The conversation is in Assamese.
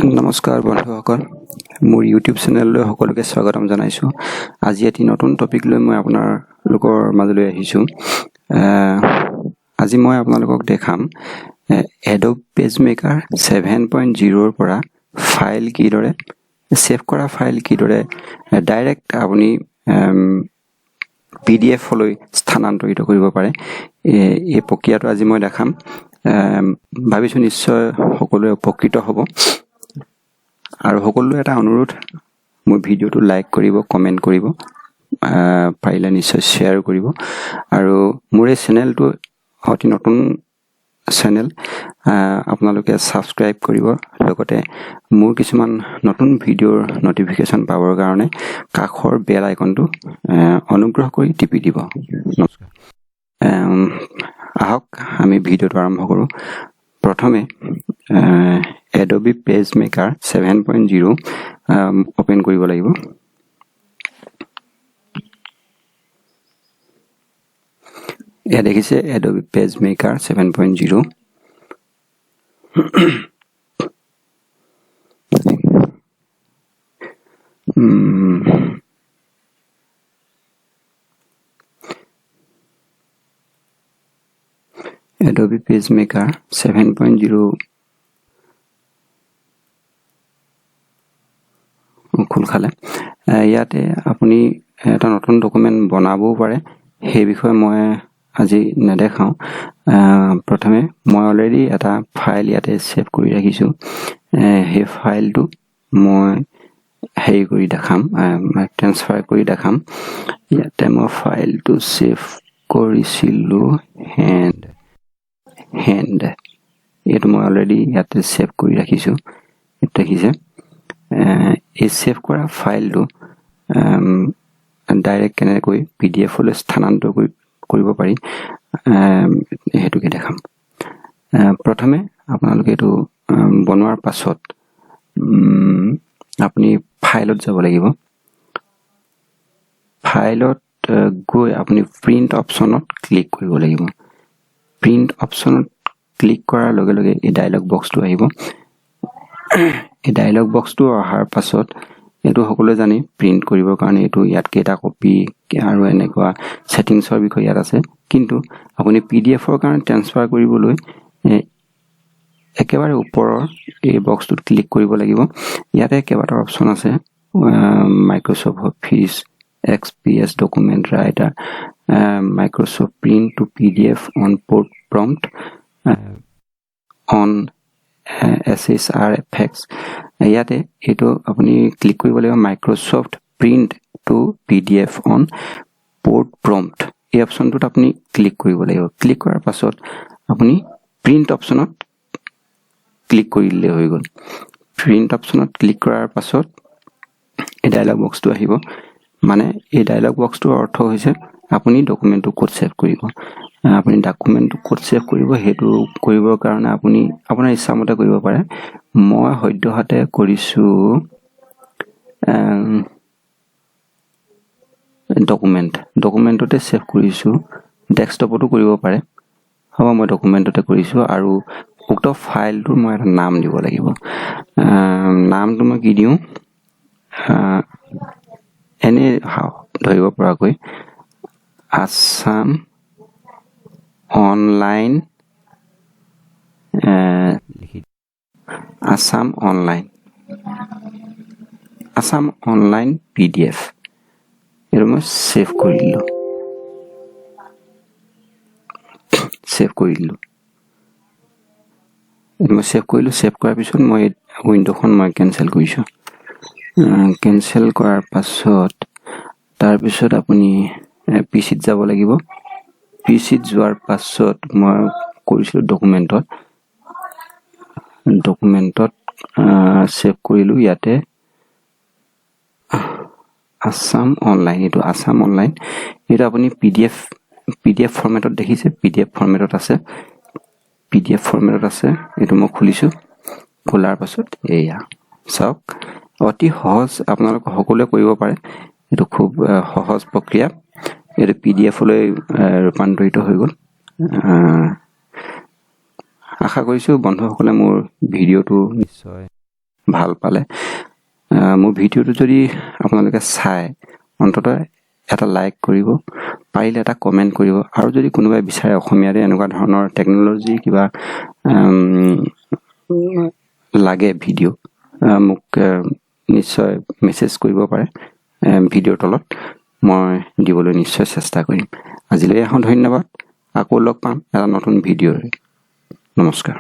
নমস্কাৰ বন্ধুসকল, মোৰ ইউটিউব চেনেললৈ সকলোকে স্বাগতম জনাইছোঁ। আজি এটি নতুন টপিক লৈ মই আপোনালোকৰ মাজলৈ আহিছোঁ। আজি মই আপোনালোকক দেখাম এডব পেজমেকাৰ 7.0 পৰা ফাইল কিদৰে সেভ কৰা, ফাইল কিদৰে ডাইৰেক্ট আপুনি PDF লৈ স্থানান্তৰিত কৰিব পাৰে। এই প্ৰক্ৰিয়াটো আজি মই দেখাম। ভাবিছোঁ নিশ্চয় সকলোৱে উপকৃত হ'ব। আৰু সকলোৱে এটা অনুৰোধ, মোৰ ভিডিঅ'টো লাইক কৰিব, কমেণ্ট কৰিব, পাৰিলে নিশ্চয় শ্বেয়াৰ কৰিব। আৰু মোৰ এই চেনেলটো অতি নতুন চেনেল, আপোনালোকে ছাবস্ক্ৰাইব কৰিব। লগতে মোৰ কিছুমান নতুন ভিডিঅ'ৰ নটিফিকেশ্যন পাবৰ কাৰণে কাষৰ বেল আইকনটো অনুগ্ৰহ কৰি টিপি দিব। নমস্কাৰ। আহক আমি ভিডিঅ'টো আৰম্ভ কৰোঁ। প্ৰথমে এডবি পেজমেকাৰ 7.0 অপেন কৰিব লাগিব। এয়া দেখিছে এডবি পেজমেকাৰ 7.0। এডবি পেজমেকাৰ 7.0 খোল খালে। ইয়াতে আপুনি এটা নতুন ডকুমেণ্ট বনাবও পাৰে, সেই বিষয়ে মই আজি নেদেখাওঁ। প্ৰথমে মই অলৰেডি এটা ফাইল ইয়াতে ছেভ কৰি ৰাখিছোঁ। সেই ফাইলটো মই হেৰি কৰি দেখাম, ট্ৰেন্সফাৰ কৰি দেখাম। ইয়াতে মই ফাইলটো ছেভ কৰিছিলোঁ, হেণ্ড এইটো মই অলৰেডি ইয়াতে ছেভ কৰি ৰাখিছোঁ। দেখিছে, এই ছেভ কৰা ফাইলটো ডাইৰেক্ট কেনেকৈ PDF লৈ স্থানান্তৰ কৰিব পাৰি সেইটোকে দেখাম। প্ৰথমে আপোনালোকে এইটো বনোৱাৰ পাছত আপুনি ফাইলত যাব লাগিব। ফাইলত গৈ আপুনি প্ৰিণ্ট অপশ্যনত ক্লিক কৰিব লাগিব। প্ৰিণ্ট অপশ্যনত ক্লিক কৰাৰ লগে লগে এই ডায়লগ বক্সটো আহিব। এই ডায়লগ বক্সটো অহাৰ পাছত এইটো সকলোৱে জানি প্ৰিণ্ট কৰিবৰ কাৰণে এইটো ইয়াত কেইটা কপি আৰু এনেকুৱা ছেটিংছৰ বিষয়ে ইয়াত আছে। কিন্তু আপুনি PDFৰ কাৰণে ট্ৰেন্সফাৰ কৰিবলৈ একেবাৰে ওপৰৰ এই বক্সটোত ক্লিক কৰিব লাগিব। ইয়াতে কেইবাটাও অপশ্যন আছে, Microsoft Office, XPS document writer, Microsoft print to PDF on port prompt, on SHR effects. ইয়াতে এইটো আপুনি ক্লিক কৰিব লাগিব, Microsoft print to PDF on port prompt. এই অপশ্যনটোত আপুনি ক্লিক কৰিব লাগিব। ক্লিক কৰাৰ পাছত আপুনি প্ৰিণ্ট অপশ্যনত ক্লিক কৰি দিলে হৈ গ'ল। প্ৰিণ্ট অপশ্যনত ক্লিক কৰাৰ পাছত এই ডায়লগ বক্সটো আহিব। মানে এই ডায়লগ বক্সটোৰ অৰ্থ হৈছে আপুনি ডকুমেণ্টটো ক'ত ছেভ কৰিব। আপুনি ডকুমেণ্টটো ক'ত ছেভ কৰিব, সেইটো কৰিবৰ কাৰণে আপুনি আপোনাৰ ইচ্ছামতে কৰিব পাৰে। মই সদ্যহতে কৰিছোঁ ডকুমেণ্টতে ছেভ কৰিছোঁ। ডেস্কটপতো কৰিব পাৰে, হ'ব। মই ডকুমেণ্টতে কৰিছোঁ আৰু উক্ত ফাইলটোৰ মই এটা নাম দিব লাগিব। নামটো মই কি দিওঁ, এনেই ধৰিব পৰাকৈ Assam online, Assam online PDF। এইটো মই ছেভ কৰি দিলোঁ। ছেভ কৰাৰ পিছত মই উইণ্ড'খন মই কেনচেল কৰিছোঁ। কেনচেল কৰাৰ পাছত তাৰপিছত আপুনি PCত যাব লাগিব। PCত যোৱাৰ পাছত মই কৰিছিলোঁ ডকুমেণ্টত ছেভ কৰিলোঁ। ইয়াতে আছাম অনলাইন, এইটো আছাম অনলাইন। এইটো আপুনি PDF ফৰ্মেটত দেখিছে, PDF ফৰ্মেটত আছে। এইটো মই খুলিছোঁ। খোলাৰ পাছত এয়া চাওক, অতি সহজ, আপোনালোকে সকলোৱে কৰিব পাৰে। এইটো খুব সহজ প্ৰক্ৰিয়া। এইটো PDF লৈ ৰূপান্তৰিত হৈ গ'ল। আশা কৰিছোঁ বন্ধুসকলে মোৰ ভিডিঅ'টো নিশ্চয় ভাল পালে মোৰ ভিডিঅ'টো যদি আপোনালোকে চাই অন্ততঃ এটা লাইক কৰিব, পাৰিলে এটা কমেণ্ট কৰিব, আৰু যদি কোনোবাই বিচাৰে অসমীয়াৰে এনেকুৱা ধৰণৰ টেকন'লজি কিবা লাগে ভিডিঅ' মোক নিশ্চয় মেছেজ কৰিব পাৰে ভিডিঅ'ৰ তলত, মই দিবলৈ নিশ্চয় চেষ্টা কৰিম। আজিলৈ ধন্যবাদ, আকৌ লগ পাম এটা নতুন ভিডিঅ'ৰে। নমস্কাৰ।